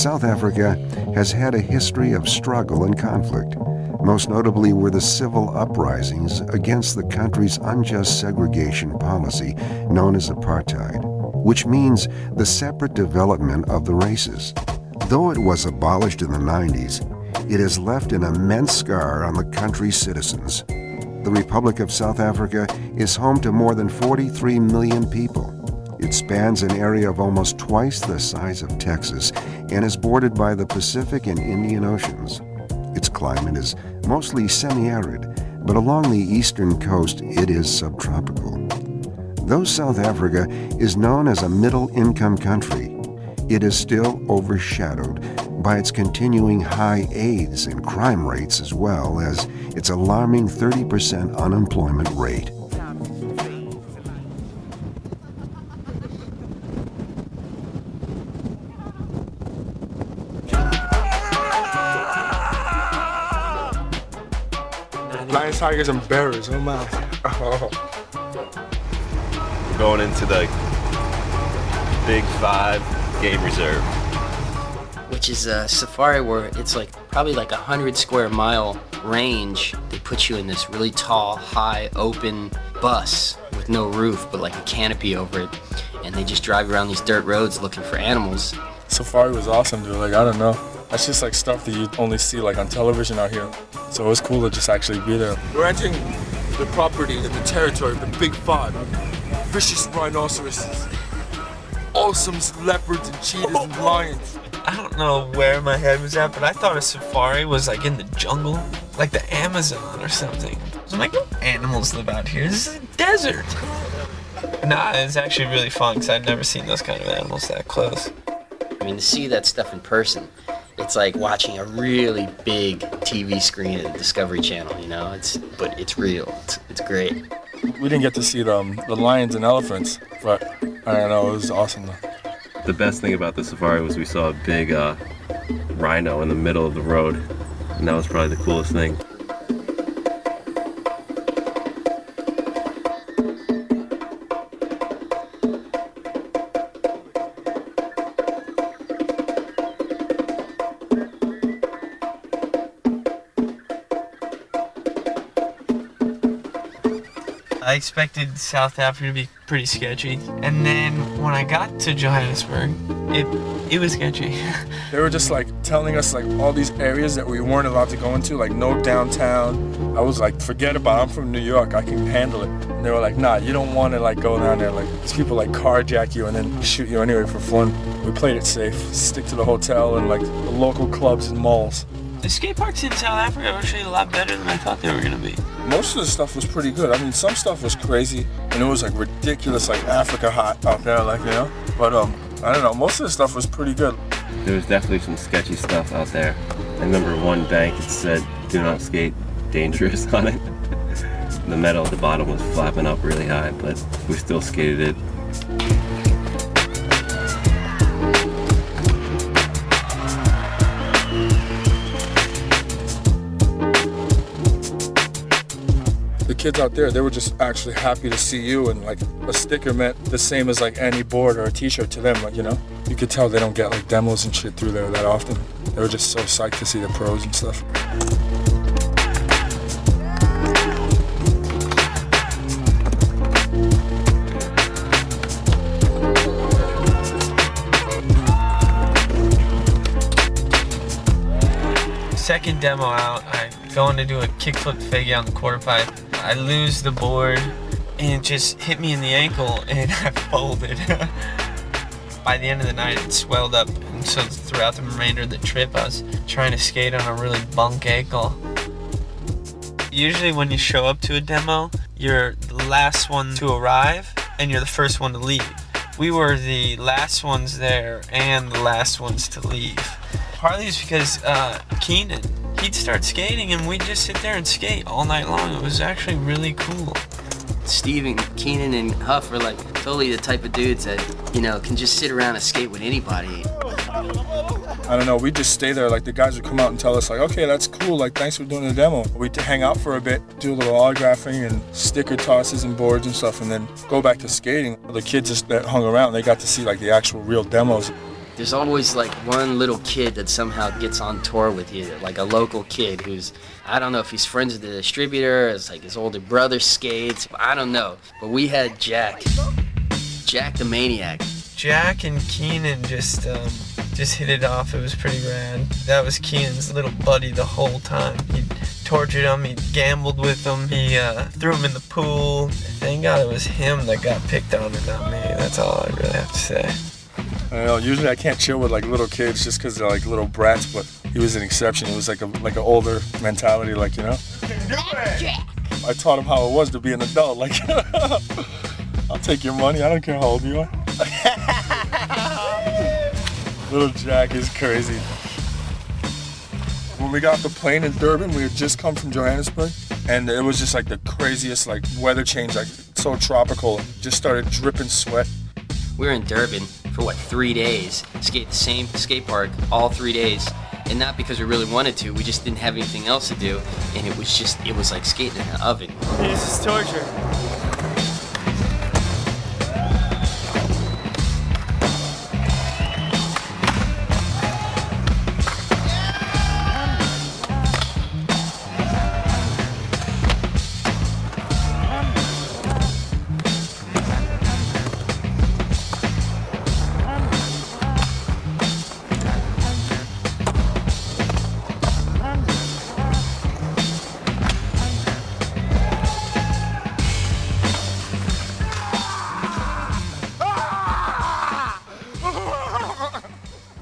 South Africa has had a history of struggle and conflict. Most notably were the civil uprisings against the country's unjust segregation policy known as apartheid, which means the separate development of the races. Though it was abolished in the 90s, it has left an immense scar on the country's citizens. The Republic of South Africa is home to more than 43 million people. It spans an area of almost twice the size of Texas and is bordered by the Pacific and Indian Oceans. Its climate is mostly semi-arid, but along the eastern coast it is subtropical. Though South Africa is known as a middle-income country, it is still overshadowed by its continuing high AIDS and crime rates, as well as its alarming 30% unemployment rate. Lions, tigers, and bears. Oh my. Oh. We're going into the Big 5 game reserve, which is a safari where it's like probably like 100 square mile range. They put you in this really tall, high, open bus with no roof, but like a canopy over it, and they just drive around these dirt roads looking for animals. Safari was awesome, dude. Like, I don't know. That's just like stuff that you only see like on television out here. So it was cool to just actually be there. We're entering the property and the territory of the Big 5. Vicious rhinoceroses, awesome leopards and cheetahs and lions. I don't know where my head was at, but I thought a safari was like in the jungle, like the Amazon or something. I'm like, no animals live out here. This is a desert. Nah, it's actually really fun because I've never seen those kind of animals that close. I mean, to see that stuff in person, it's like watching a really big TV screen at the Discovery Channel, you know? But it's real. It's great. We didn't get to see the lions and elephants, but I don't know, it was awesome though. The best thing about the safari was we saw a big rhino in the middle of the road, and that was probably the coolest thing. I expected South Africa to be pretty sketchy, and then when I got to Johannesburg, it was sketchy. They were just like telling us like all these areas that we weren't allowed to go into, like no downtown. I was like, forget about it, I'm from New York, I can handle it. And they were like, nah, you don't want to like go down there. Like these people like carjack you and then shoot you anyway for fun. We played it safe, stick to the hotel and like the local clubs and malls. The skate parks in South Africa are actually a lot better than I thought they were gonna be. Most of the stuff was pretty good. I mean, some stuff was crazy, and it was like ridiculous, like Africa hot out there, like, you know? But I don't know, most of the stuff was pretty good. There was definitely some sketchy stuff out there. I remember one bank, it said, "Do not skate, dangerous" on it. The metal at the bottom was flapping up really high, but we still skated it. The kids out there, they were just actually happy to see you, and like a sticker meant the same as like any board or a t-shirt to them, like, you know? You could tell they don't get like demos and shit through there that often. They were just so psyched to see the pros and stuff. Second demo out, I'm going to do a kickflip figure on the quarter pipe. I lose the board and it just hit me in the ankle and I folded. By the end of the night it swelled up, and so throughout the remainder of the trip I was trying to skate on a really bunk ankle. Usually when you show up to a demo, you're the last one to arrive and you're the first one to leave. We were the last ones there and the last ones to leave. Partly it's because Keenan, he'd start skating and we'd just sit there and skate all night long. It was actually really cool. Steve and Keenan and Huff are like totally the type of dudes that, you know, can just sit around and skate with anybody. I don't know, we'd just stay there. Like the guys would come out and tell us like, okay, that's cool, like thanks for doing the demo. We'd hang out for a bit, do a little autographing and sticker tosses and boards and stuff, and then go back to skating. The kids that hung around, they got to see like the actual real demos. There's always like one little kid that somehow gets on tour with you, like a local kid who's, I don't know if he's friends with the distributor, it's like his older brother skates, I don't know. But we had Jack the Maniac. Jack and Keenan just hit it off. It was pretty rad. That was Keenan's little buddy the whole time. He tortured him, he gambled with him, he threw him in the pool. Thank God it was him that got picked on and not me. That's all I really have to say. I know, usually I can't chill with like little kids just because they're like little brats, but he was an exception. He was like an older mentality, like, you know? I taught him how it was to be an adult, like, I'll take your money, I don't care how old you are. Little Jack is crazy. When we got off the plane in Durban, we had just come from Johannesburg, and it was just like the craziest like weather change, like so tropical. Just started dripping sweat. We were in Durban for what, 3 days, skate the same skate park all 3 days, and not because we really wanted to, we just didn't have anything else to do, and it was like skating in an oven. This is torture.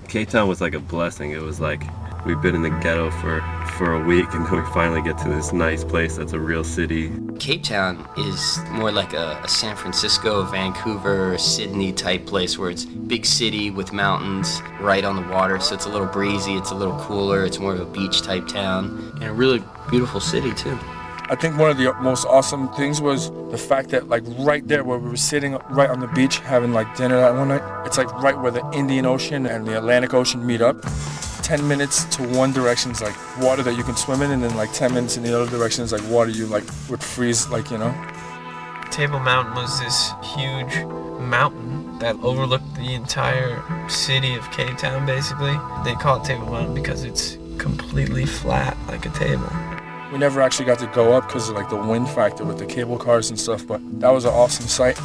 K-Town was like a blessing. It was like we've been in the ghetto for a week, and then we finally get to this nice place that's a real city. Cape Town is more like a San Francisco, Vancouver, Sydney type place where it's big city with mountains right on the water, so it's a little breezy, it's a little cooler, it's more of a beach type town, and a really beautiful city too. I think one of the most awesome things was the fact that like right there where we were sitting right on the beach having like dinner that one night, it's like right where the Indian Ocean and the Atlantic Ocean meet up. 10 minutes to one direction is like water that you can swim in, and then like 10 minutes in the other direction is like water you like would freeze, like, you know. Table Mountain was this huge mountain that overlooked the entire city of Cape Town basically. They call it Table Mountain because it's completely flat like a table. We never actually got to go up because of like the wind factor with the cable cars and stuff, but that was an awesome sight.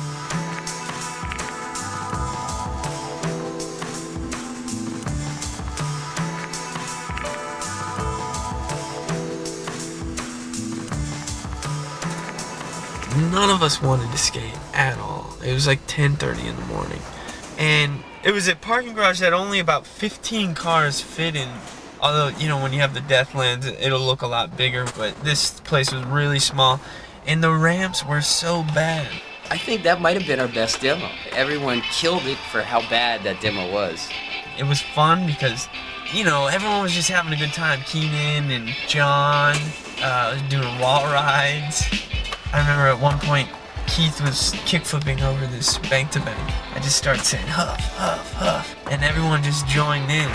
None of us wanted to skate at all. It was like 10:30 in the morning. And it was a parking garage that only about 15 cars fit in. Although, you know, when you have the Deathlands, it'll look a lot bigger, but this place was really small, and the ramps were so bad. I think that might have been our best demo. Everyone killed it for how bad that demo was. It was fun because, you know, everyone was just having a good time. Keenan and John was doing wall rides. I remember at one point, Keith was kickflipping over this bank to bank. I just started saying, huff, huff, huff, and everyone just joined in.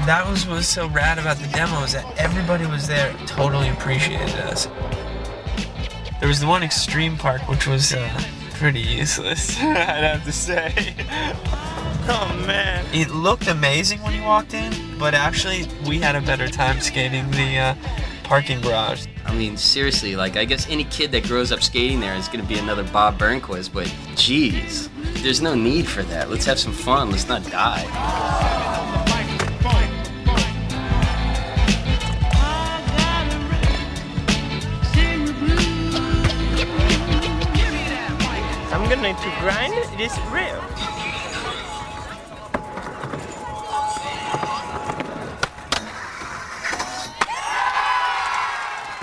That was what was so rad about the demo, is that everybody was there, totally appreciated us. There was the one extreme park, which was pretty useless, I'd have to say. Oh man. It looked amazing when you walked in, but actually we had a better time skating the parking garage. I mean, seriously, like, I guess any kid that grows up skating there is gonna be another Bob Burnquist, but geez, there's no need for that. Let's have some fun, let's not die. I'm gonna need to grind this real.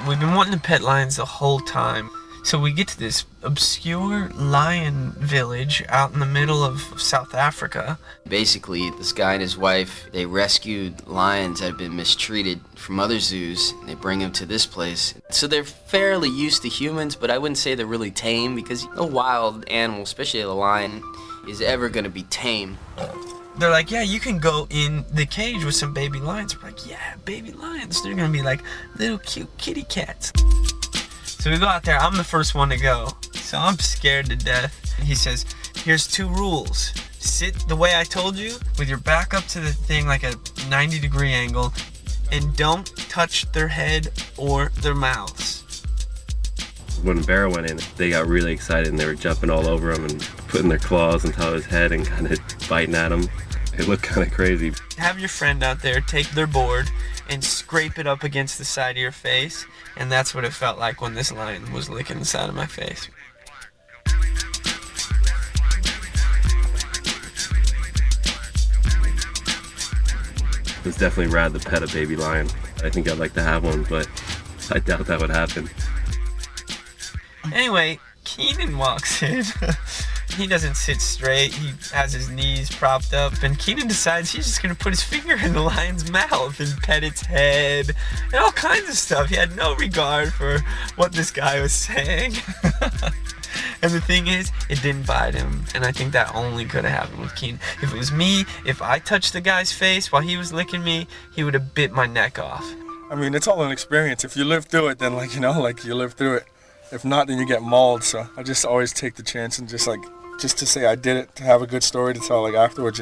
We've been wanting to pet lions the whole time. So we get to this obscure lion village out in the middle of South Africa. Basically, this guy and his wife, they rescued lions that had been mistreated from other zoos. They bring them to this place. So they're fairly used to humans, but I wouldn't say they're really tame, because no wild animal, especially a lion, is ever going to be tame. They're like, yeah, you can go in the cage with some baby lions. We're like, yeah, baby lions. They're going to be like little cute kitty cats. So we go out there, I'm the first one to go. So I'm scared to death. He says, here's 2 rules. Sit the way I told you, with your back up to the thing like a 90-degree angle, and don't touch their head or their mouths. When Bear went in, they got really excited and they were jumping all over him and putting their claws on top of his head and kind of biting at him. It looked kind of crazy. Have your friend out there take their board and scrape it up against the side of your face, and that's what it felt like when this lion was licking the side of my face. It was definitely rad to pet a baby lion. I think I'd like to have one, but I doubt that would happen. Anyway, Keenan walks in. He doesn't sit straight. He has his knees propped up, and Keenan decides he's just gonna put his finger in the lion's mouth and pet its head and all kinds of stuff. He had no regard for what this guy was saying. And the thing is, it didn't bite him, and I think that only could have happened with Keenan. If it was me, if I touched the guy's face while he was licking me, he would have bit my neck off. I mean, it's all an experience. If you live through it, then you live through it. If not, then you get mauled. So I just always take the chance and just to say I did it, to have a good story to tell afterwards,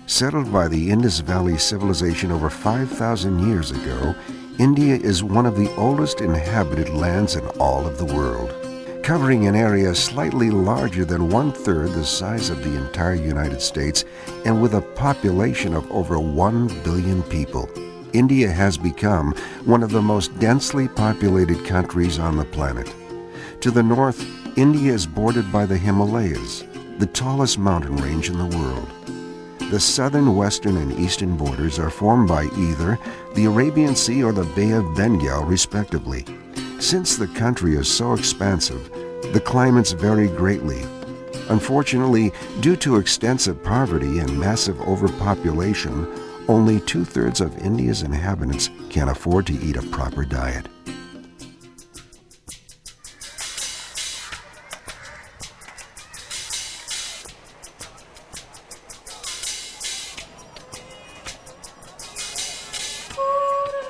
Settled by the Indus Valley civilization over 5,000 years ago, India is one of the oldest inhabited lands in all of the world. Covering an area slightly larger than 1/3 the size of the entire United States, and with a population of over 1 billion people, India has become one of the most densely populated countries on the planet. To the north, India is bordered by the Himalayas, the tallest mountain range in the world. The southern, western, and eastern borders are formed by either the Arabian Sea or the Bay of Bengal, respectively. Since the country is so expansive, the climates vary greatly. Unfortunately, due to extensive poverty and massive overpopulation, only 2/3 of India's inhabitants can afford to eat a proper diet.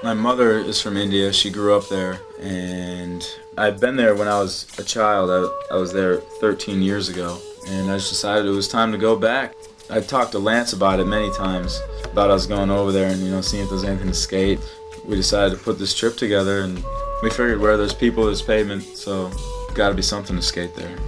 My mother is from India. She grew up there, and I'd been there when I was a child. I was there 13 years ago, and I just decided it was time to go back. I talked to Lance about it many times, about us going over there and seeing if there's anything to skate. We decided to put this trip together, and we figured where there's people, there's pavement, so got to be something to skate there.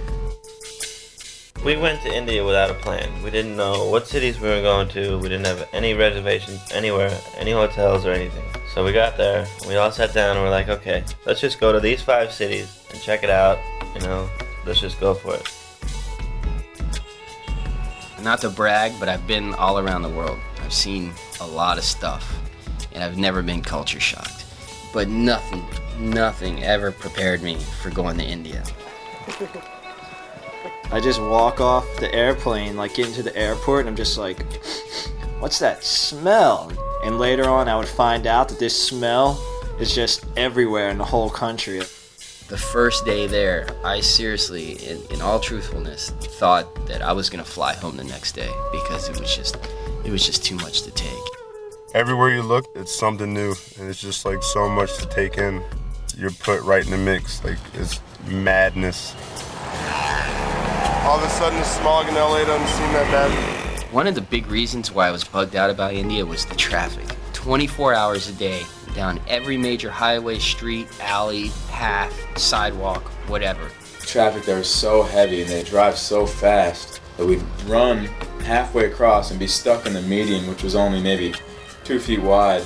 We went to India without a plan. We didn't know what cities we were going to. We didn't have any reservations anywhere, any hotels or anything. So we got there, we all sat down and we're like, okay, let's just go to these 5 cities and check it out, let's just go for it. Not to brag, but I've been all around the world. I've seen a lot of stuff, and I've never been culture shocked. But nothing ever prepared me for going to India. I just walk off the airplane, get into the airport, and I'm just like, what's that smell? And later on, I would find out that this smell is just everywhere in the whole country. The first day there, I seriously, in all truthfulness, thought that I was gonna fly home the next day because it was just too much to take. Everywhere you look, it's something new, and it's just so much to take in. You're put right in the mix, it's madness. All of a sudden, the smog in LA doesn't seem that bad. One of the big reasons why I was bugged out about India was the traffic. 24 hours a day, down every major highway, street, alley, path, sidewalk, whatever. Traffic there is so heavy and they drive so fast. But we'd run halfway across and be stuck in the median, which was only maybe 2 feet wide.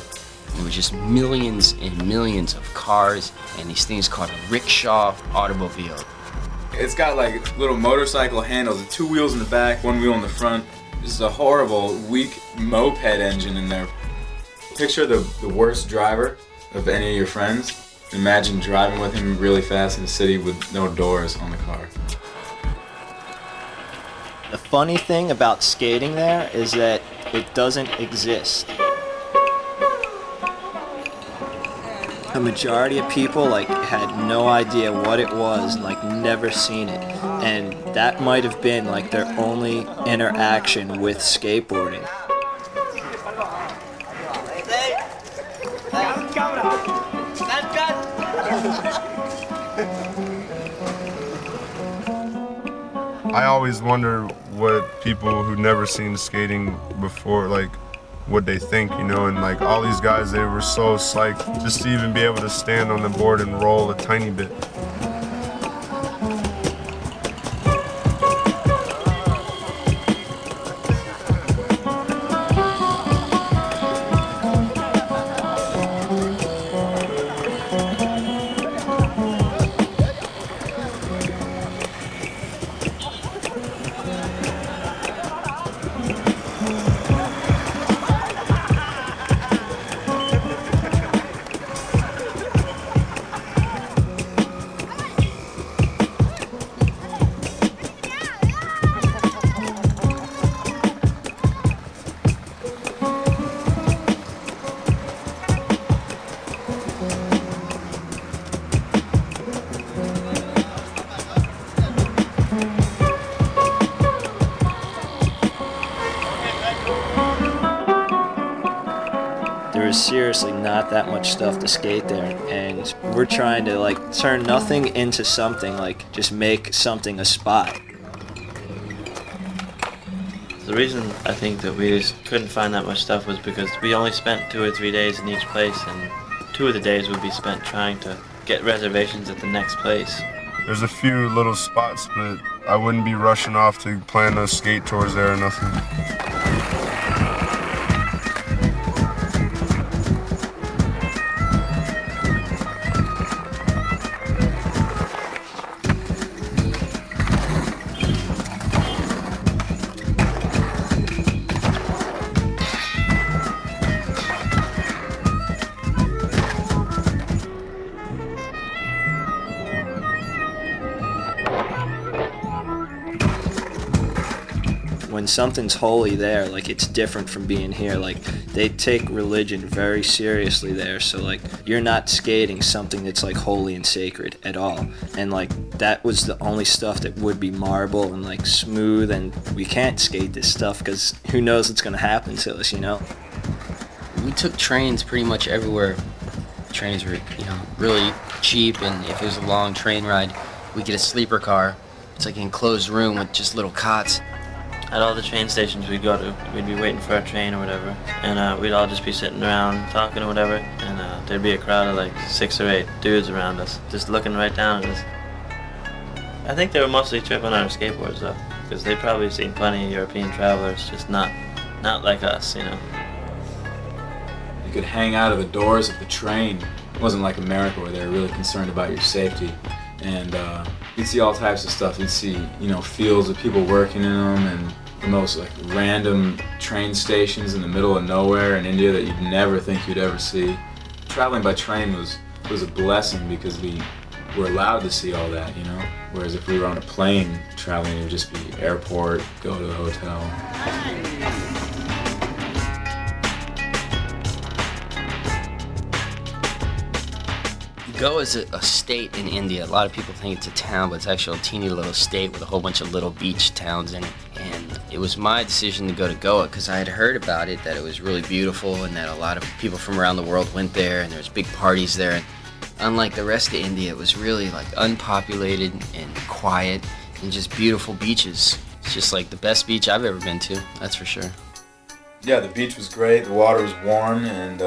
There were just millions and millions of cars and these things called a rickshaw automobile. It's got like little motorcycle handles, 2 wheels in the back, 1 wheel in the front. This is a horrible, weak moped engine in there. Picture the worst driver of any of your friends. Imagine driving with him really fast in the city with no doors on the car. The funny thing about skating there is that it doesn't exist. A majority of people like had no idea what it was, like never seen it, and that might have been like their only interaction with skateboarding. I always wonder what people who've never seen skating before, like, what they think, you know, and like all these guys, they were so psyched just to even be able to stand on the board and roll a tiny bit. There's seriously not that much stuff to skate there, and we're trying to like turn nothing into something, like just make something a spot. The reason I think that we just couldn't find that much stuff was because we only spent 2 or 3 days in each place, and 2 of the days would be spent trying to get reservations at the next place. There's a few little spots, but I wouldn't be rushing off to plan those skate tours there or nothing. When something's holy there, like it's different from being here. Like they take religion very seriously there, so like you're not skating something that's like holy and sacred at all. And like that was the only stuff that would be marble and like smooth, and we can't skate this stuff because who knows what's gonna happen to us, you know? We took trains pretty much everywhere. Trains were, you know, really cheap, and if it was a long train ride, we get a sleeper car. It's like an enclosed room with just little cots. At all the train stations we'd go to, we'd be waiting for our train or whatever, and we'd all just be sitting around talking or whatever, and there'd be a crowd of like 6 or 8 dudes around us, just looking right down at us. I think they were mostly tripping on our skateboards though, because they'd probably seen plenty of European travelers, just not like us, you know. You could hang out of the doors of the train. It wasn't like America where they were really concerned about your safety. And you'd see all types of stuff. You'd see, you know, fields with people working in them, and the most like random train stations in the middle of nowhere in India that you'd never think you'd ever see. Traveling by train was a blessing because we were allowed to see all that, you know. Whereas if we were on a plane traveling, it would just be airport, go to the hotel. Goa is a state in India. A lot of people think it's a town, but it's actually a teeny little state with a whole bunch of little beach towns in it. And it was my decision to go to Goa because I had heard about it, that it was really beautiful and that a lot of people from around the world went there, and there was big parties there. And unlike the rest of India, it was really like unpopulated and quiet and just beautiful beaches. It's just like the best beach I've ever been to, that's for sure. Yeah, the beach was great, the water was warm, and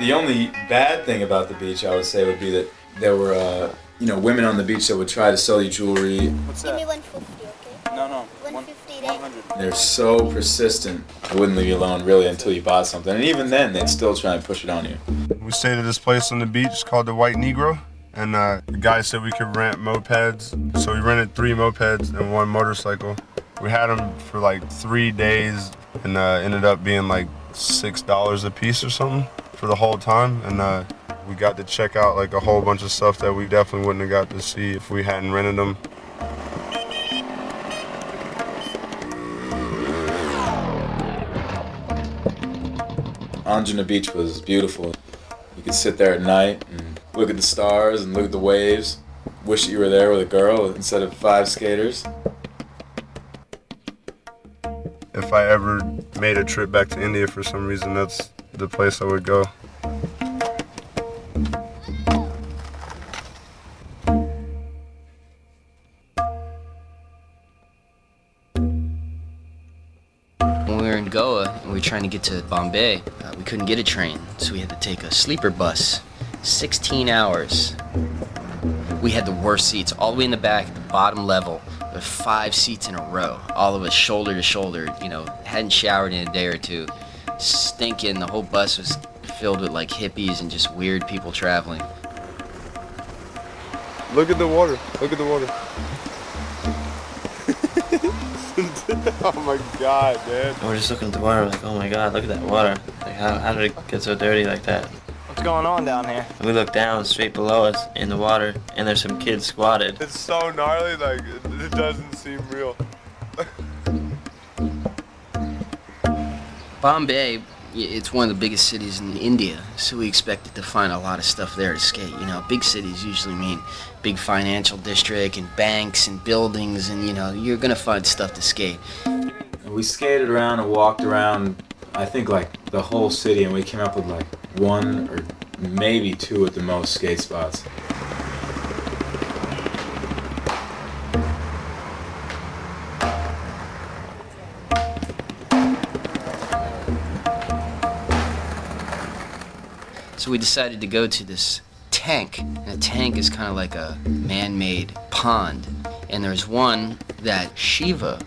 the only bad thing about the beach, I would say, would be that there were, you know, women on the beach that would try to sell you jewelry. What's that? Give me 150, okay? No. 100. They're so persistent. They wouldn't leave you alone really until you bought something. And even then, they'd still try and push it on you. We stayed at this place on the beach called the White Negro. And the guy said we could rent mopeds. So we rented 3 mopeds and 1 motorcycle. We had them for like 3 days and ended up being like $6 a piece or something for the whole time. And we got to check out like a whole bunch of stuff that we definitely wouldn't have got to see if we hadn't rented them. Anjuna Beach was beautiful. You could sit there at night and look at the stars and look at the waves. Wish that you were there with a girl instead of 5 skaters. If I ever made a trip back to India for some reason, that's the place I would go. When we were in Goa and we were trying to get to Bombay, we couldn't get a train, so we had to take a sleeper bus. 16 hours. We had the worst seats, all the way in the back, at the bottom level. There were 5 seats in a row, all of us shoulder to shoulder, you know, hadn't showered in a day or two. Stinking, the whole bus was filled with like hippies and just weird people traveling. Look at the water, look at the water. Oh my God, man. We're just looking at the water, like, oh my God, look at that water. Like, how did it get so dirty like that? What's going on down here? We look down straight below us in the water, and there's some kids squatted. It's so gnarly, like, it doesn't seem real. Bombay, it's one of the biggest cities in India, so we expected to find a lot of stuff there to skate. You know, big cities usually mean big financial district and banks and buildings, and you know, you're gonna find stuff to skate. We skated around and walked around, I think like the whole city, and we came up with like 1 or maybe 2 at the most skate spots. So we decided to go to this tank, and a tank is kind of like a man-made pond. And there's one that Shiva,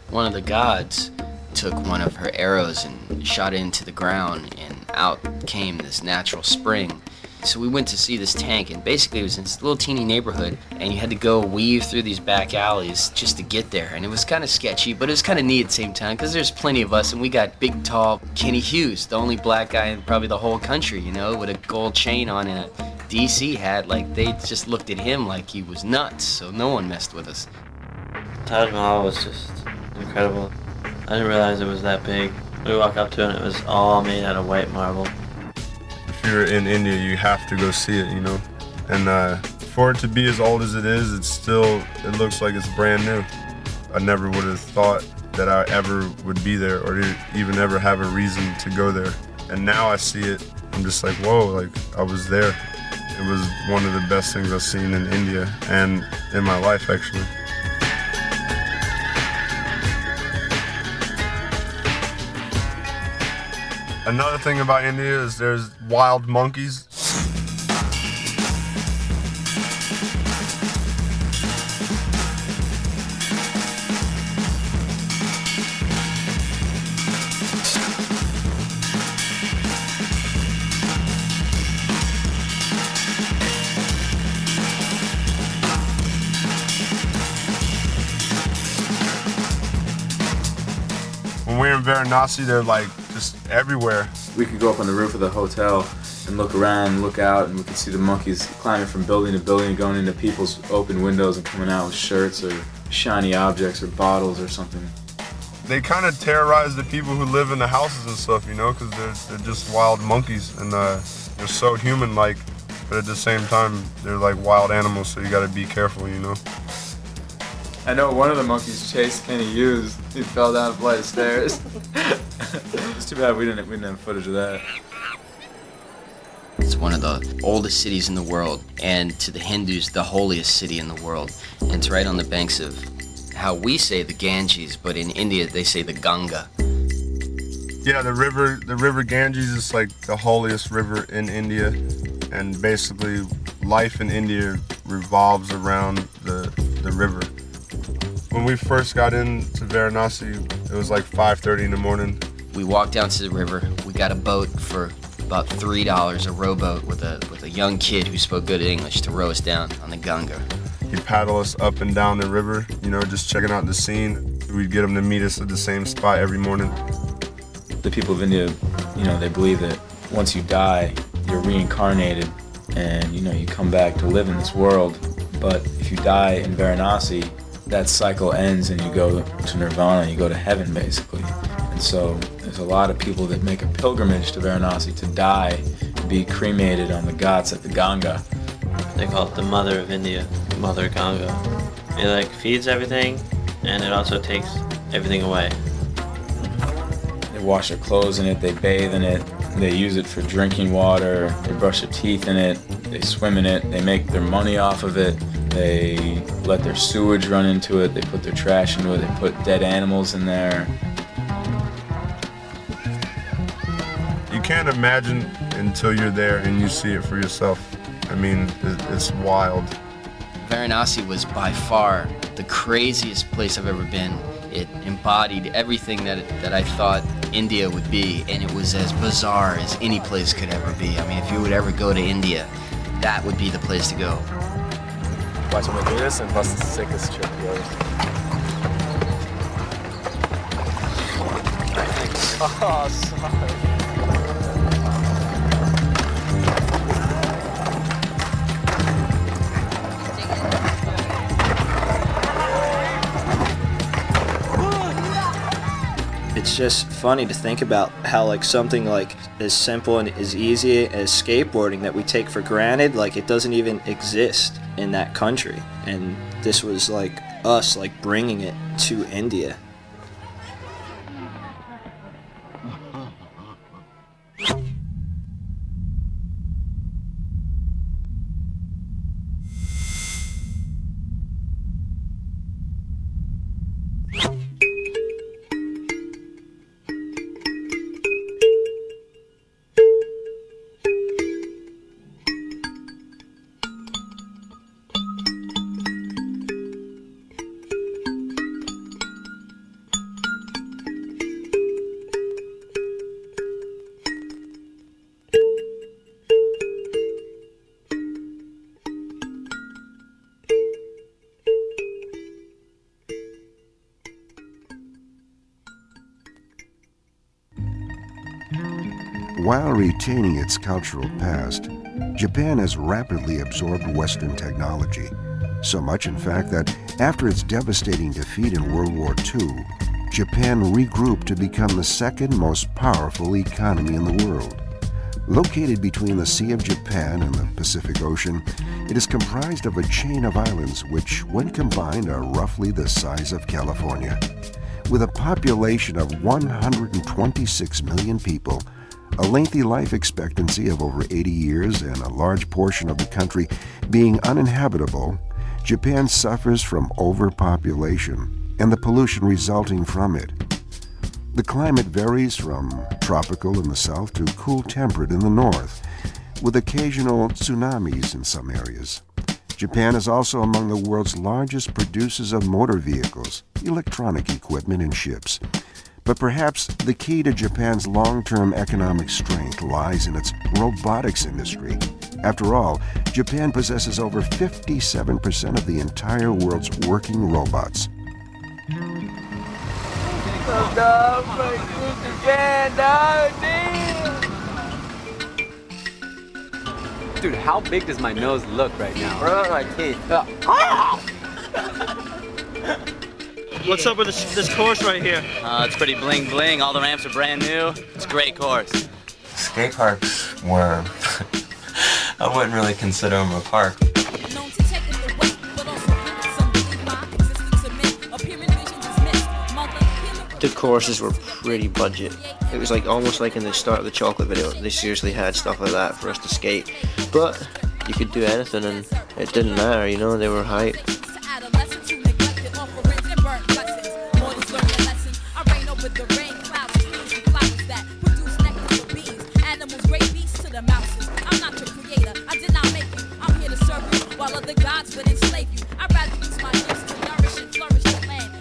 one of the gods, took one of her arrows and shot it into the ground, and out came this natural spring. So we went to see this tank, and basically it was in this little teeny neighborhood, and you had to go weave through these back alleys just to get there. And it was kind of sketchy, but it was kind of neat at the same time, because there's plenty of us, and we got big, tall Kenny Hughes, the only black guy in probably the whole country, you know, with a gold chain on and a DC hat. Like, they just looked at him like he was nuts, so no one messed with us. Taj Mahal was just incredible. I didn't realize it was that big. We walked up to it and it was all made out of white marble. If you're in India, you have to go see it, you know? And for it to be as old as it is, it looks like it's brand new. I never would have thought that I ever would be there or even ever have a reason to go there. And now I see it, I'm just like, whoa, like I was there. It was one of the best things I've seen in India and in my life, actually. Another thing about India is there's wild monkeys. When we're in Varanasi, they're like just everywhere. We could go up on the roof of the hotel and look around, look out, and we could see the monkeys climbing from building to building, going into people's open windows and coming out with shirts or shiny objects or bottles or something. They kind of terrorize the people who live in the houses and stuff, you know, because they're just wild monkeys, and they're so human-like, but at the same time, they're like wild animals, so you gotta be careful, you know. I know one of the monkeys chased Kenny Hughes. He fell down a flight of stairs. It's too bad we didn't have footage of that. It's one of the oldest cities in the world, and to the Hindus, the holiest city in the world. And it's right on the banks of how we say the Ganges, but in India they say the Ganga. Yeah, the river Ganges is like the holiest river in India, and basically life in India revolves around the river. When we first got into Varanasi, it was like 5:30 in the morning. We walked down to the river. We got a boat for about $3, a rowboat with a young kid who spoke good English to row us down on the Ganga. He'd paddle us up and down the river, you know, just checking out the scene. We'd get him to meet us at the same spot every morning. The people of India, you know, they believe that once you die, you're reincarnated and, you know, you come back to live in this world. But if you die in Varanasi, that cycle ends and you go to nirvana, you go to heaven basically. And so there's a lot of people that make a pilgrimage to Varanasi to die, to be cremated on the ghats at the Ganga. They call it the mother of India, Mother Ganga. It like feeds everything and it also takes everything away. They wash their clothes in it, they bathe in it, they use it for drinking water, they brush their teeth in it, they swim in it, they make their money off of it, they let their sewage run into it, they put their trash into it, they put dead animals in there. You can't imagine until you're there and you see it for yourself. I mean, it's wild. Varanasi was by far the craziest place I've ever been. It embodied everything that I thought India would be, and it was as bizarre as any place could ever be. I mean, if you would ever go to India, that would be the place to go. Watch him do this and bust the sickest trip he ever. Oh, sorry. It's just funny to think about how like something like as simple and as easy as skateboarding that we take for granted, like it doesn't even exist in that country. And this was like us like bringing it to India. While retaining its cultural past, Japan has rapidly absorbed Western technology. So much, in fact, that after its devastating defeat in World War II, Japan regrouped to become the second most powerful economy in the world. Located between the Sea of Japan and the Pacific Ocean, it is comprised of a chain of islands which, when combined, are roughly the size of California. With a population of 126 million people, a lengthy life expectancy of over 80 years, and a large portion of the country being uninhabitable, Japan suffers from overpopulation and the pollution resulting from it. The climate varies from tropical in the south to cool temperate in the north, with occasional tsunamis in some areas. Japan is also among the world's largest producers of motor vehicles, electronic equipment, and ships. But perhaps the key to Japan's long-term economic strength lies in its robotics industry. After all, Japan possesses over 57% of the entire world's working robots. Dude, how big does my nose look right now? Bro, my teeth. What's up with this course right here? It's pretty bling bling. All the ramps are brand new. It's a great course. Skate parks were, I wouldn't really consider them a park. The courses were pretty budget. It was like almost like in the start of the chocolate video. They seriously had stuff like that for us to skate. But you could do anything and it didn't matter, you know, they were hype. While other gods would enslave you, I'd rather use my gifts to nourish and flourish the land.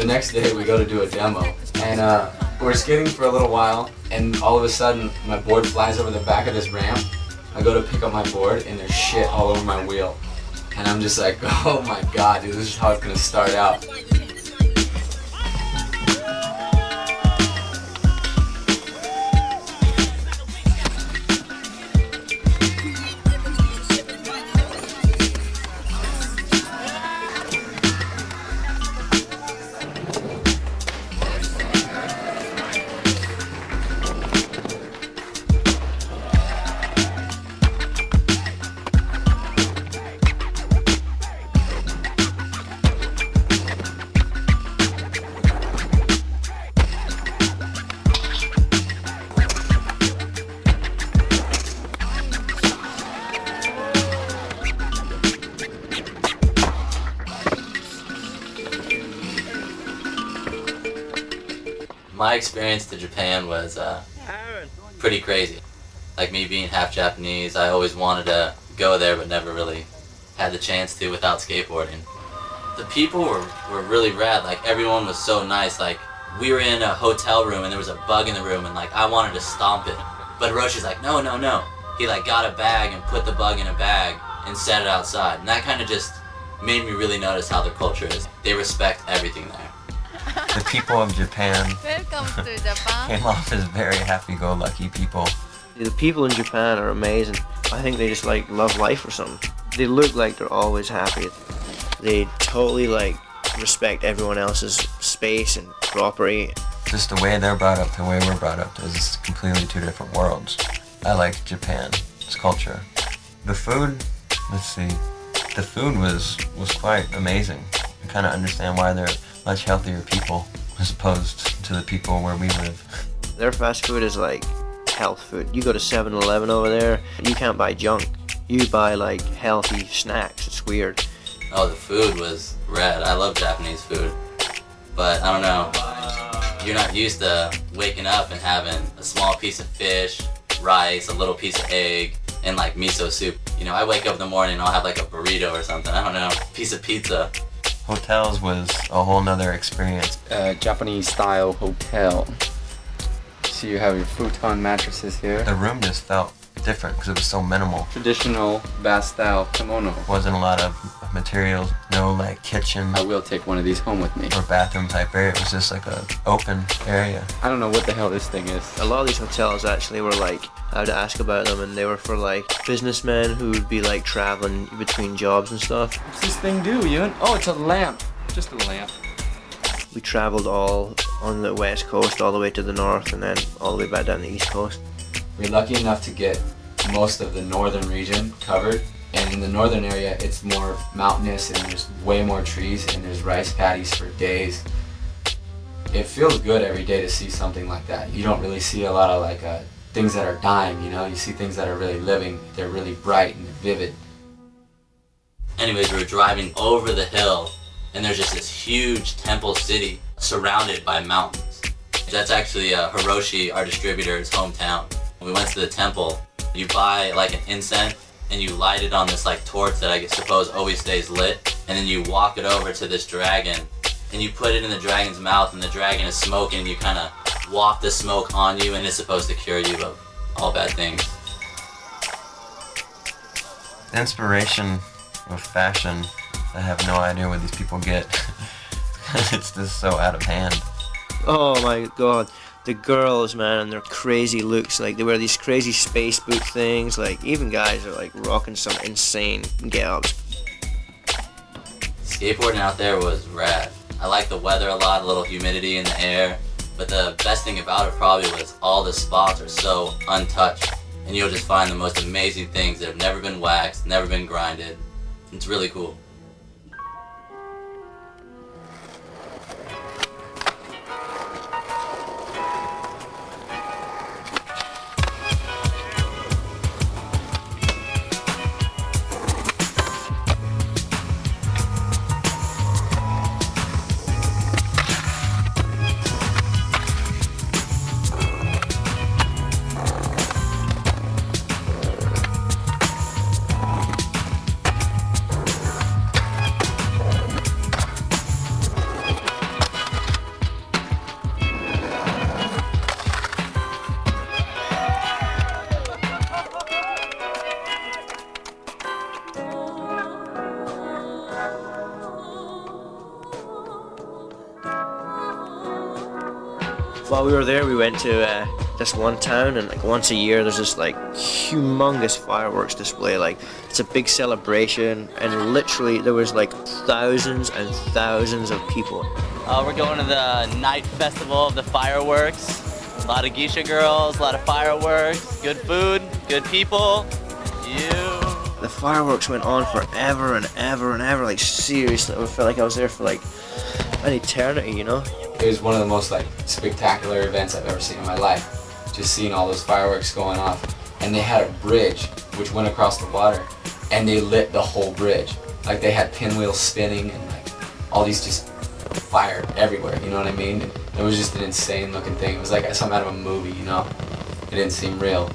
The next day we go to do a demo, and we're skating for a little while, and all of a sudden my board flies over the back of this ramp. I go to pick up my board, and there's shit all over my wheel. And I'm just like, oh my god, dude, this is how it's gonna start out. My experience to Japan was pretty crazy. Like me being half Japanese, I always wanted to go there but never really had the chance to without skateboarding. The people were really rad. Like everyone was so nice. Like we were in a hotel room and there was a bug in the room and like I wanted to stomp it. But Hiroshi's like, no, no, no. He like got a bag and put the bug in a bag and set it outside. And that kind of just made me really notice how their culture is. They respect everything there. The people of Japan Welcome to Japan. came off as very happy-go-lucky people. The people in Japan are amazing. I think they just like love life or something. They look like they're always happy. They totally like respect everyone else's space and property. Just the way they're brought up, the way we're brought up, is completely two different worlds. I like Japan, its culture. The food, let's see, the food was quite amazing. I kind of understand why they're much healthier people as opposed to the people where we live. Their fast food is like health food. You go to 7-Eleven over there, you can't buy junk. You buy like healthy snacks. It's weird. Oh, the food was rad. I love Japanese food. But I don't know, you're not used to waking up and having a small piece of fish, rice, a little piece of egg, and like miso soup. You know, I wake up in the morning and I'll have like a burrito or something. I don't know, piece of pizza. Hotels was a whole nother experience. Japanese style hotel. So you have your futon mattresses here. The room just felt different because it was so minimal. Traditional bath style kimono. Wasn't a lot of materials, no like kitchen. I will take one of these home with me. Or bathroom type area. It was just like a open area. I don't know what the hell this thing is. A lot of these hotels actually were like, I would ask about them, and they were for like businessmen who would be like traveling between jobs and stuff. What's this thing do, Ewan? Oh, it's a lamp. Just a lamp. We traveled all on the west coast, all the way to the north, and then all the way back down the east coast. We're lucky enough to get most of the northern region covered, and in the northern area it's more mountainous and there's way more trees and there's rice paddies for days. It feels good every day to see something like that. You don't really see a lot of like things that are dying, you know? You see things that are really living, they're really bright and vivid. Anyways, we were driving over the hill and there's just this huge temple city surrounded by mountains. That's actually Hiroshi, our distributor's hometown. We went to the temple. You buy like an incense and you light it on this like torch that I suppose always stays lit, and then you walk it over to this dragon and you put it in the dragon's mouth, and the dragon is smoking. You kind of waft the smoke on you and it's supposed to cure you of all bad things. Inspiration of fashion, I have no idea where these people get. It's just so out of hand. Oh my god. The girls, man, and their crazy looks, like they wear these crazy space boot things, like even guys are like rocking some insane get-ups. Skateboarding out there was rad. I like the weather a lot, a little humidity in the air, but the best thing about it probably was all the spots are so untouched, and you'll just find the most amazing things that have never been waxed, never been grinded. It's really cool. While we were there, we went to this one town, and like once a year there's this like humongous fireworks display. Like it's a big celebration, and literally there was like thousands and thousands of people. We're going to the night festival of the fireworks. A lot of geisha girls, a lot of fireworks, good food, good people. The fireworks went on forever and ever and ever. Like seriously, I felt like I was there for like an eternity, you know? It was one of the most like spectacular events I've ever seen in my life. Just seeing all those fireworks going off. And they had a bridge which went across the water, and they lit the whole bridge. Like they had pinwheels spinning and like all these just fire everywhere, you know what I mean? It was just an insane looking thing. It was like something out of a movie, you know? It didn't seem real.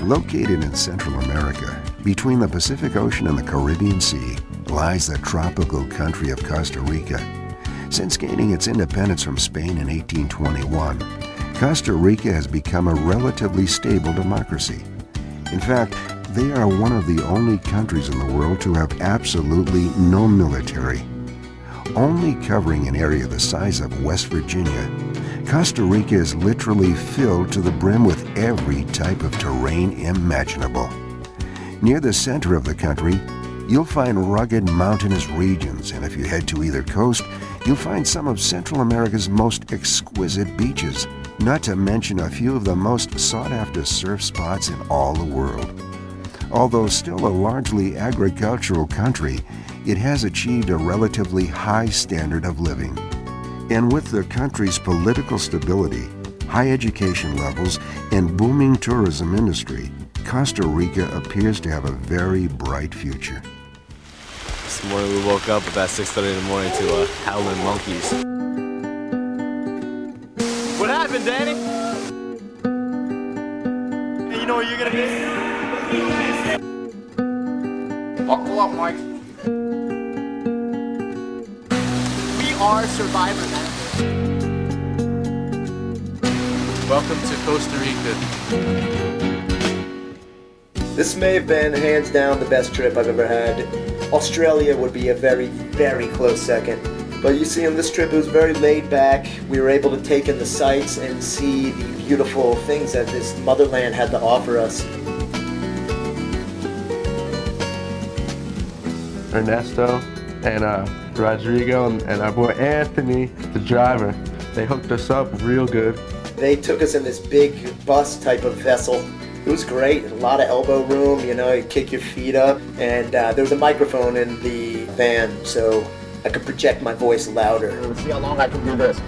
Located in Central America, between the Pacific Ocean and the Caribbean Sea, lies the tropical country of Costa Rica. Since gaining its independence from Spain in 1821, Costa Rica has become a relatively stable democracy. In fact, they are one of the only countries in the world to have absolutely no military. Only covering an area the size of West Virginia, Costa Rica is literally filled to the brim with every type of terrain imaginable. Near the center of the country, you'll find rugged mountainous regions, and if you head to either coast, you'll find some of Central America's most exquisite beaches, not to mention a few of the most sought-after surf spots in all the world. Although still a largely agricultural country, it has achieved a relatively high standard of living. And with the country's political stability, high education levels, and booming tourism industry, Costa Rica appears to have a very bright future. This morning we woke up about 6:30 in the morning to howling monkeys. What happened, Danny? Hey, you know where you're gonna be? Buckle up, Mike. We are Survivor, man. Welcome to Costa Rica. This may have been hands down the best trip I've ever had. Australia would be a very, very close second. But you see, on this trip it was very laid back. We were able to take in the sights and see the beautiful things that this motherland had to offer us. Ernesto and Rodrigo and our boy Anthony, the driver, they hooked us up real good. They took us in this big bus type of vessel. It was great, a lot of elbow room, you know, you kick your feet up, and there was a microphone in the van, so I could project my voice louder. Let's see how long I can do this.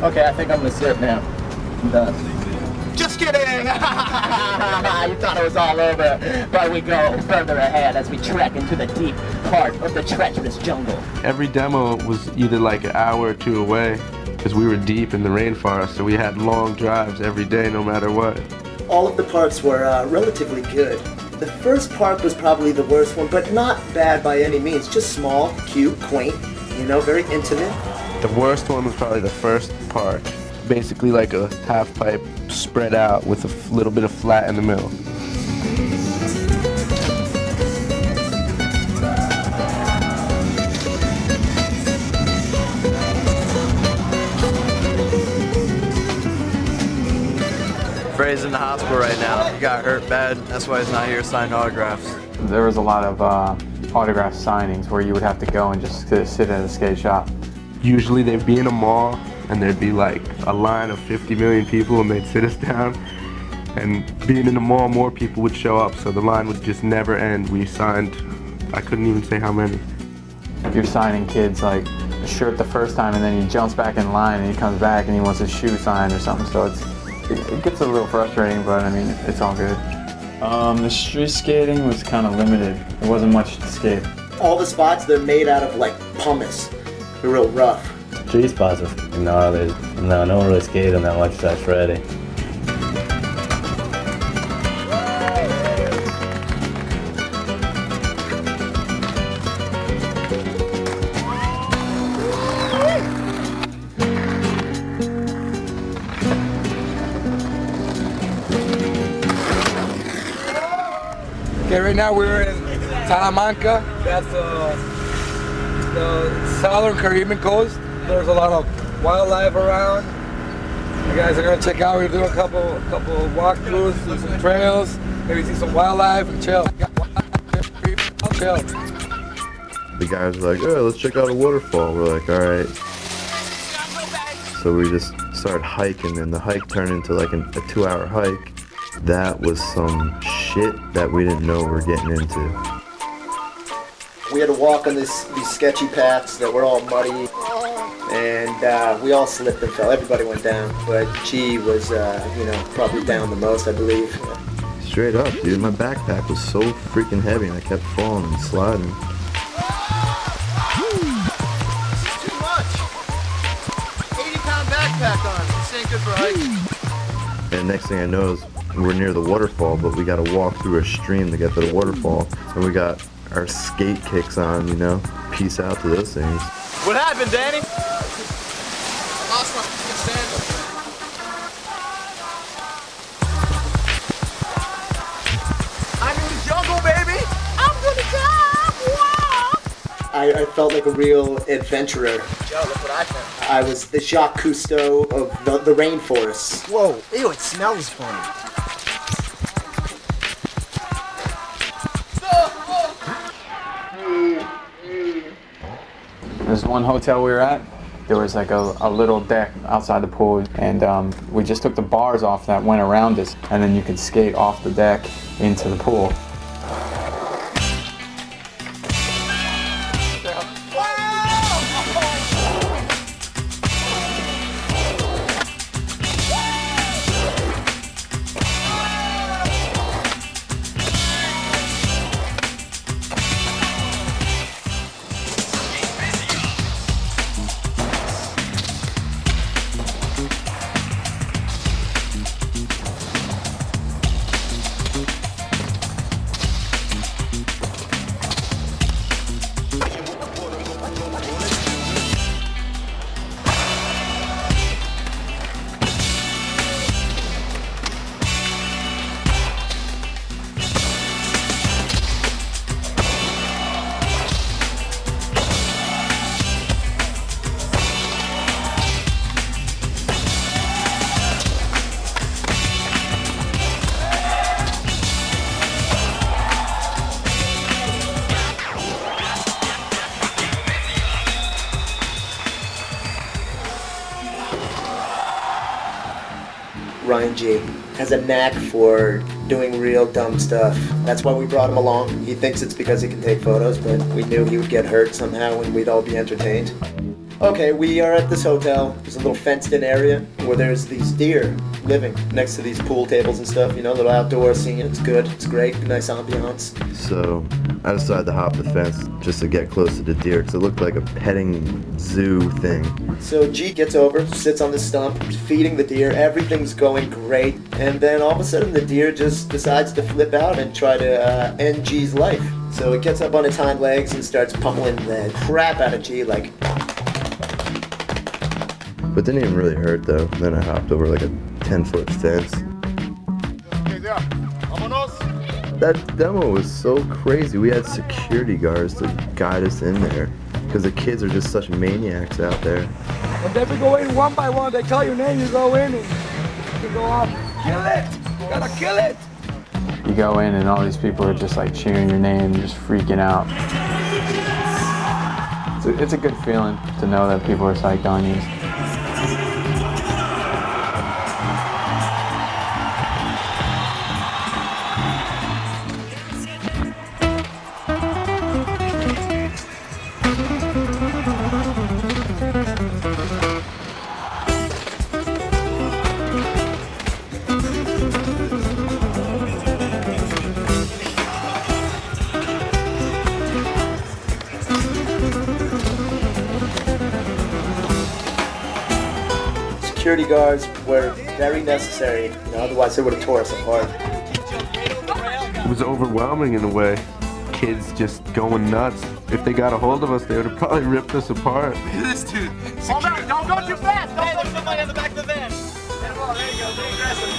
Okay, I think I'm gonna sit now. I'm done. Just kidding! You thought it was all over, but we go further ahead as we trek into the deep part of the treacherous jungle. Every demo was either like an hour or two away, because we were deep in the rainforest, so we had long drives every day no matter what. All of the parks were relatively good. The first park was probably the worst one, but not bad by any means. Just small, cute, quaint, you know, very intimate. The worst one was probably the first park. Basically like a half pipe spread out with a little bit of flat in the middle. Frey's in the hospital right now. He got hurt bad. That's why he's not here signing autographs. There was a lot of autograph signings where you would have to go and just sit at a skate shop. Usually they'd be in a mall and there'd be like a line of 50 million people and they'd sit us down. And being in the mall, more people would show up, so the line would just never end. We signed, I couldn't even say how many. You're signing kids like a shirt the first time and then he jumps back in line and he comes back and he wants his shoe signed or something, so it gets a little frustrating, but I mean, it's all good. The street skating was kind of limited. There wasn't much to skate. All the spots, they're made out of like pumice. They're real rough. Street spots are gnarly. No one really skated on that much besides Freddy. Okay, right now we're in Salamanca. That's the southern Caribbean coast. There's a lot of wildlife around. You guys are gonna check out. We're doing a couple of walkthroughs, do some trails, maybe see some wildlife and chill. Chill. The guys were like, "Oh, let's check out a waterfall." We're like, "All right." So we just started hiking, and the hike turned into like a 2-hour hike. That was some shit that we didn't know we were getting into. We had to walk on these sketchy paths that were all muddy, and we all slipped and fell. Everybody went down, but G was, probably down the most, I believe. Straight up, dude. My backpack was so freaking heavy, and I kept falling and sliding. Too much. 80-pound backpack on. This ain't good for hiking. And next thing I know is we're near the waterfall, but we got to walk through a stream to get to the waterfall, and we got our skate kicks on, you know. Peace out to those things. What happened, Danny? Lost my sandal. I'm in the jungle, baby. I'm gonna die. I felt like a real adventurer. Joe, look what I found. I was the Jacques Cousteau of the rainforest. Whoa, ew, it smells funny. There's one hotel we were at. There was like a little deck outside the pool, and we just took the bars off that went around us, and then you could skate off the deck into the pool. Ryan G has a knack for doing real dumb stuff. That's why we brought him along. He thinks it's because he can take photos, but we knew he would get hurt somehow and we'd all be entertained. Okay, we are at this hotel. There's a little fenced-in area where there's these deer living next to these pool tables and stuff, you know, little outdoor scene. It's good, it's great, nice ambiance. So I decided to hop the fence just to get close to the deer because it looked like a petting zoo thing. So G gets over, sits on the stump, feeding the deer. Everything's going great. And then all of a sudden the deer just decides to flip out and try to end G's life. So it gets up on its hind legs and starts pummeling the crap out of G like... But didn't even really hurt though. Then I hopped over like a 10-foot fence. That demo was so crazy. We had security guards to guide us in there because the kids are just such maniacs out there. And then we go in one by one. They call your name, you go in and you go off. Kill it! You gotta kill it! You go in and all these people are just like cheering your name, just freaking out. It's a good feeling to know that people are psyched on you. Security guards were very necessary, otherwise they would have tore us apart. It was overwhelming in a way. Kids just going nuts. If they got a hold of us, they would have probably ripped us apart. This dude. Hold on, don't go too fast. Hey, there's somebody on the back of the van. There you go, be aggressive.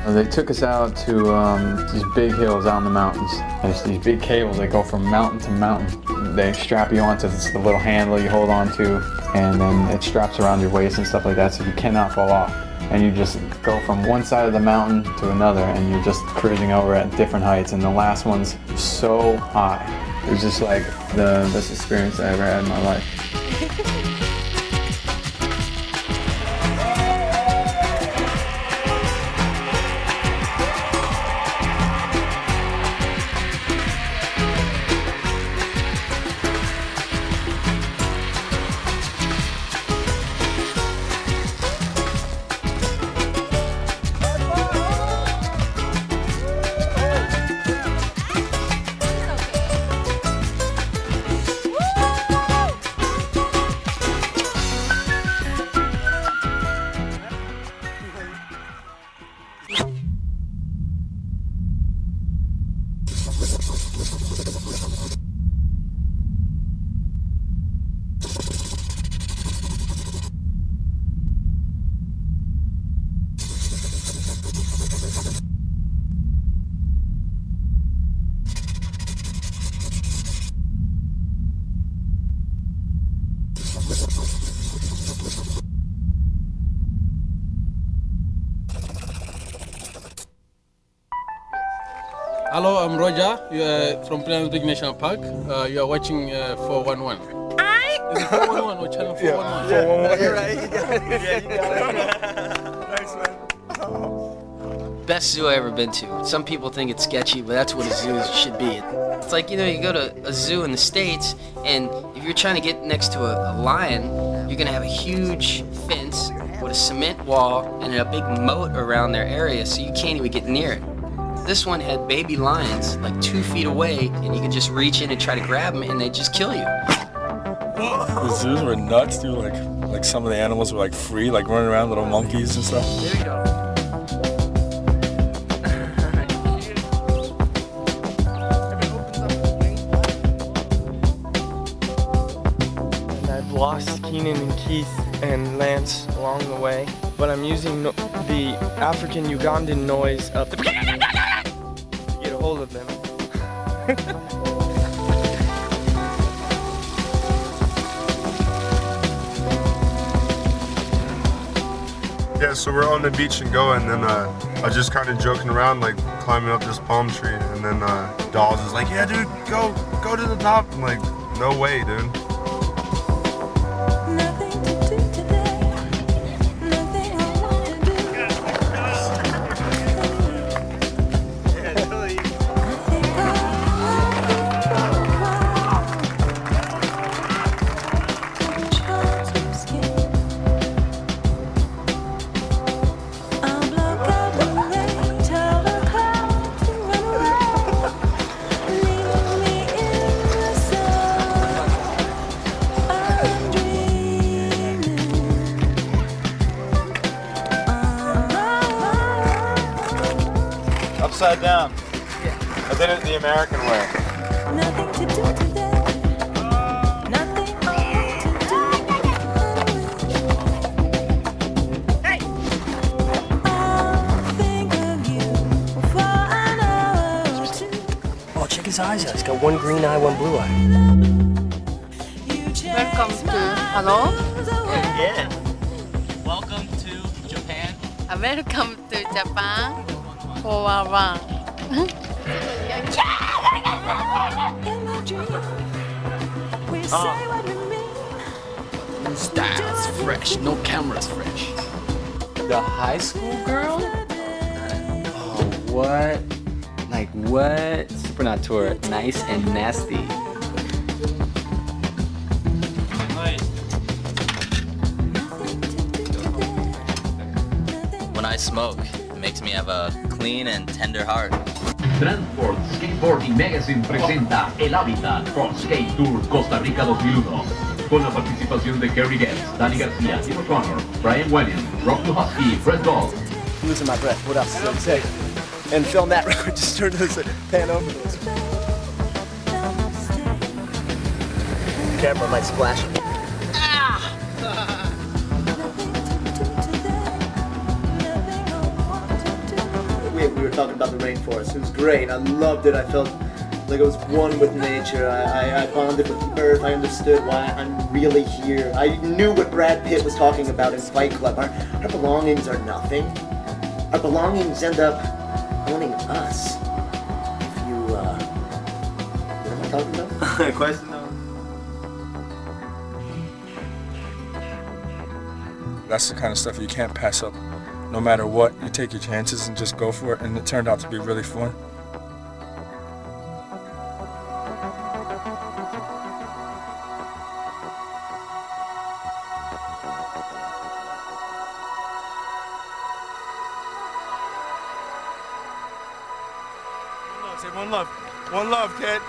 They took us out to these big hills out in the mountains. There's these big cables that go from mountain to mountain. They strap you onto the little handle you hold on to, and then it straps around your waist and stuff like that, so you cannot fall off. And you just go from one side of the mountain to another, and you're just cruising over at different heights. And the last one's so high. It was just like the best experience I ever had in my life. Hello, I'm Roger. You are from Plains Big National Park. You are watching 411. Is it 411 or channel 411? Yeah, you're right. Nice, man. Best zoo I ever been to. Some people think it's sketchy, but that's what a zoo should be. It's like, you go to a zoo in the States, and if you're trying to get next to a lion, you're gonna have a huge fence with a cement wall and a big moat around their area, so you can't even get near it. This one had baby lions like 2 feet away, and you could just reach in and try to grab them, and they'd just kill you. The zoos were nuts, dude. Like some of the animals were like free, like running around, little monkeys and stuff. There you go. And I've lost Keenan and Keith and Lance along the way, but I'm using the African Ugandan noise of the hold of them. Yeah, so we're on the beach in Goa, and then I was just kind of joking around, like climbing up this palm tree, and then Dawes is like, "Yeah, dude, go to the top." I'm like, "No way, dude." Upside down. I did it the American way. Oh, check his eyes out. He's got one green eye, one blue eye. Welcome to hello. Yeah. Welcome to Japan. Welcome to Japan. 411. Style's fresh, no cameras fresh. The high school girl? Oh, what? Like what? Supernature, nice and nasty. When I smoke, it makes me have a clean and tender heart. Transport Skateboarding Magazine presenta El Hábitat for Skate Tour Costa Rica 2001 con la participación de Kerry Getz, Danny Garcia, Tim O'Connor, Brian Williams, Rob Duhusky, Fred Gold. Losing my breath. What else to say? And film that record. Just turn this, pan over this. Camera might splash. We were talking about the rainforest. It was great. I loved it. I felt like I was one with nature. I bonded with the earth. I understood why I'm really here. I knew what Brad Pitt was talking about in Fight Club. Our belongings are nothing. Our belongings end up owning us. If you, what am I talking about? Question? That's the kind of stuff you can't pass up. No matter what, you take your chances and just go for it, and it turned out to be really fun. Say one love. One love, kid.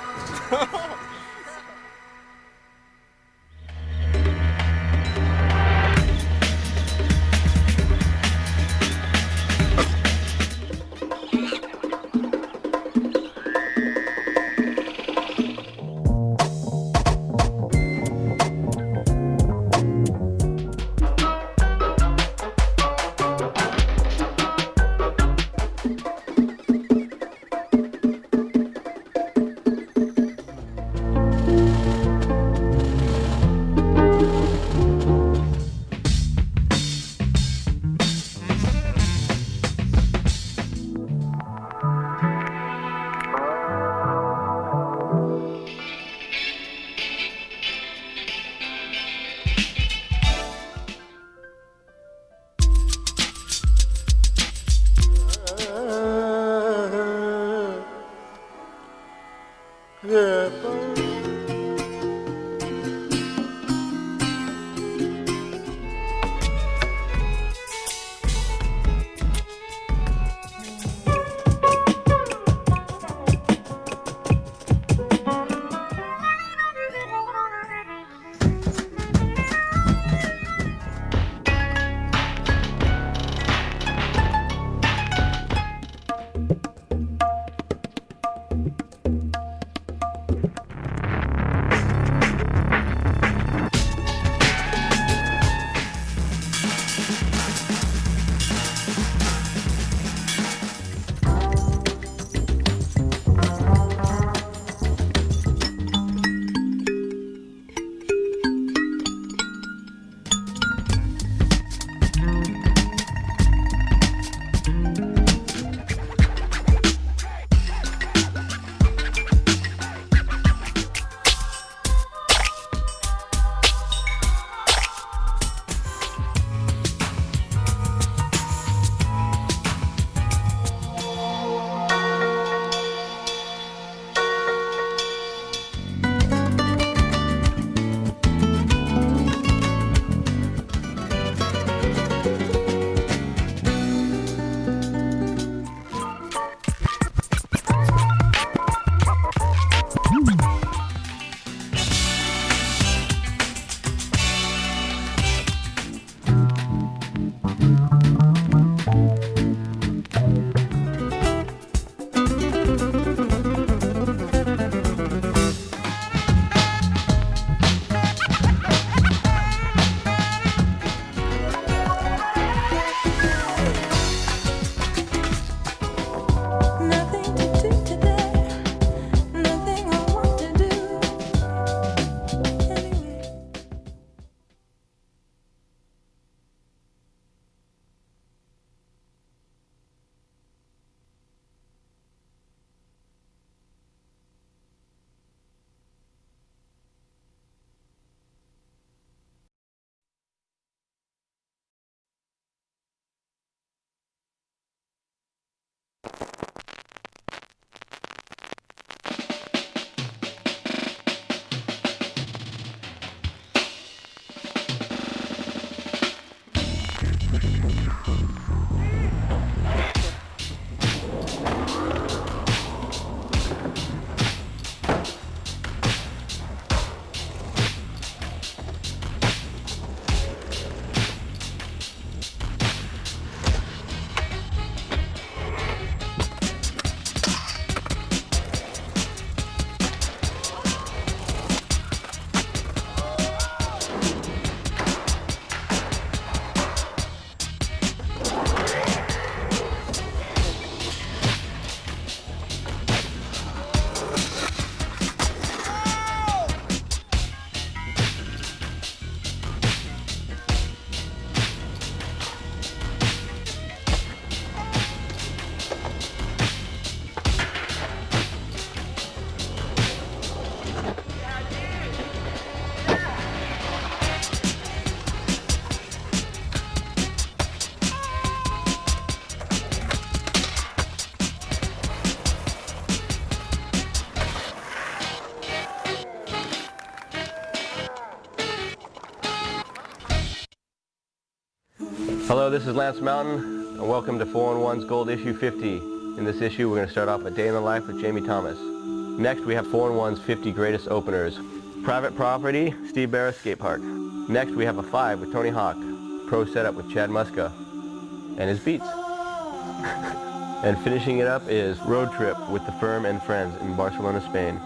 Hello, this is Lance Mountain, and welcome to 4-in-1's Gold Issue 50. In this issue, we're going to start off a day in the life with Jamie Thomas. Next, we have 4-in-1's 50 greatest openers. Private Property, Steve Barra Skate Park. Next, we have a 5 with Tony Hawk. Pro setup with Chad Muska and his beats. And finishing it up is Road Trip with The Firm and Friends in Barcelona, Spain.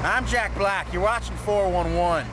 I'm Jack Black. You're watching 411.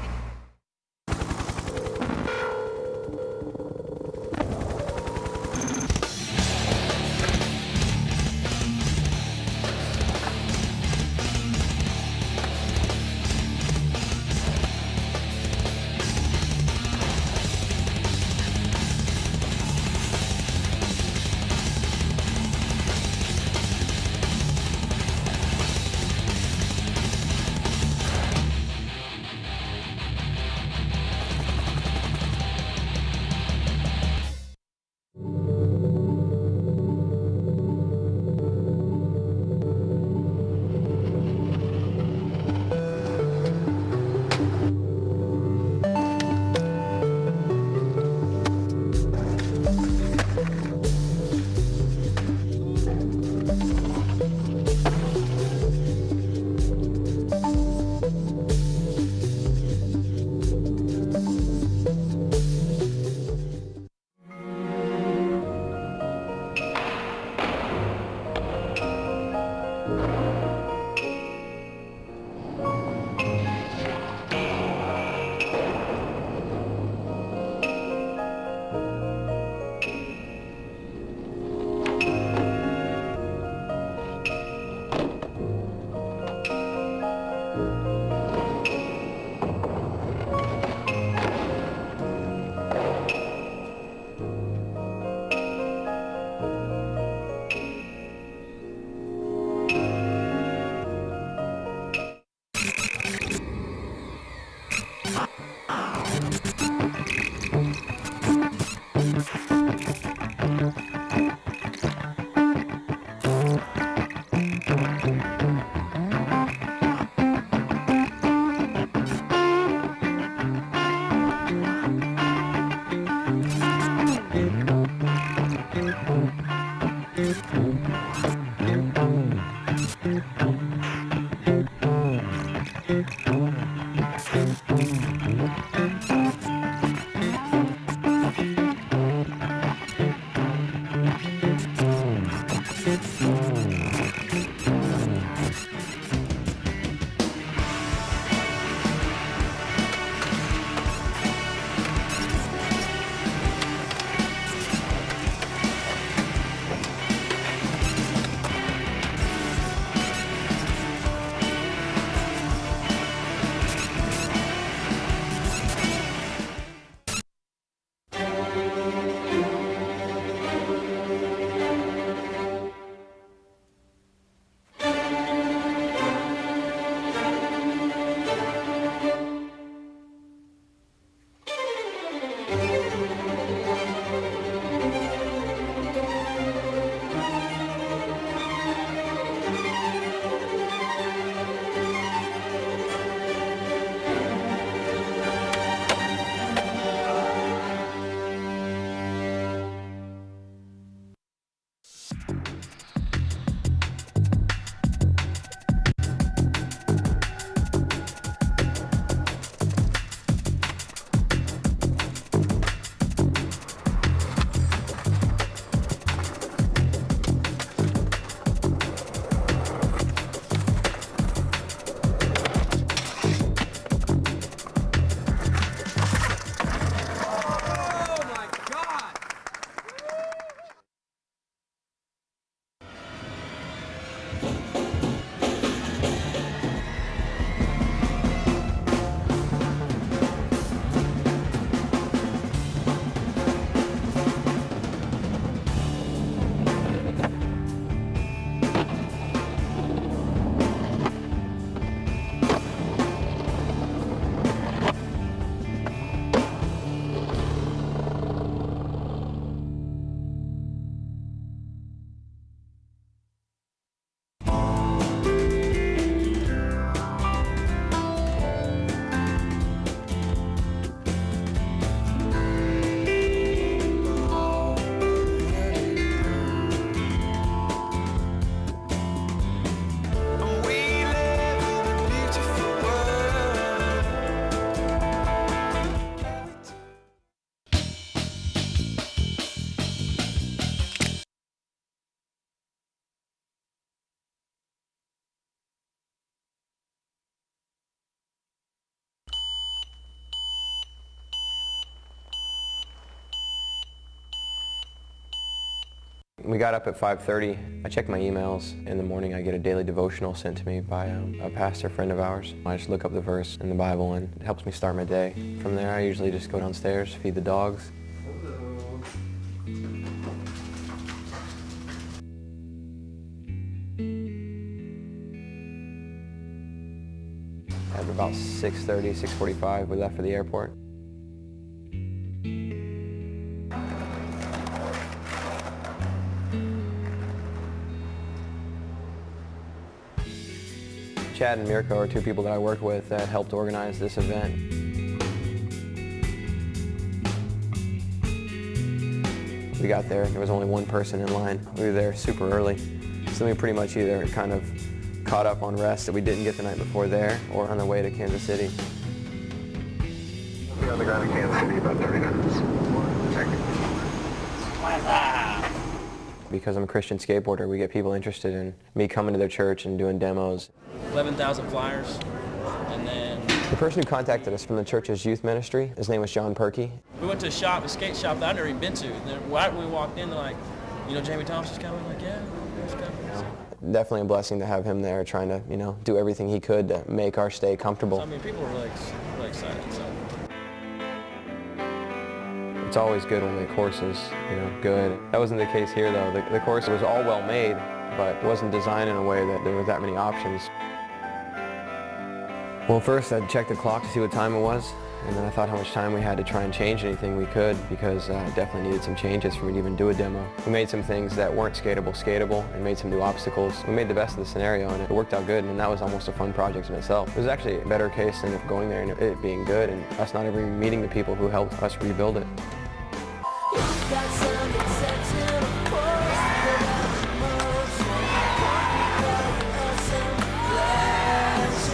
We got up at 5:30. I check my emails. In the morning I get a daily devotional sent to me by a pastor friend of ours. I just look up the verse in the Bible and it helps me start my day. From there I usually just go downstairs, feed the dogs. At about 6:30, 6:45 we left for the airport. Chad and Mirko are two people that I work with that helped organize this event. We got there was only one person in line. We were there super early, so we pretty much either kind of caught up on rest that we didn't get the night before there, or on the way to Kansas City. We'll be on the ground in Kansas City about 30 minutes. Because I'm a Christian skateboarder, we get people interested in me coming to their church and doing demos. 11,000 flyers, and then... The person who contacted us from the church's youth ministry, his name was John Perkey. We went to a skate shop that I'd never even been to. And then right when we walked in, they're like, you know, Jamie Thomas is coming? Like, yeah, he's coming. Definitely a blessing to have him there trying to, you know, do everything he could to make our stay comfortable. So, I mean, people were really excited, so. It's always good when the course is, you know, good. That wasn't the case here, though. The course was all well made, but it wasn't designed in a way that there were that many options. Well, first I'd check the clock to see what time it was, and then I thought how much time we had to try and change anything we could, because it definitely needed some changes for me to even do a demo. We made some things that weren't skatable, and made some new obstacles. We made the best of the scenario, and it worked out good, and that was almost a fun project in itself. It was actually a better case than if going there and it being good, and us not ever meeting the people who helped us rebuild it.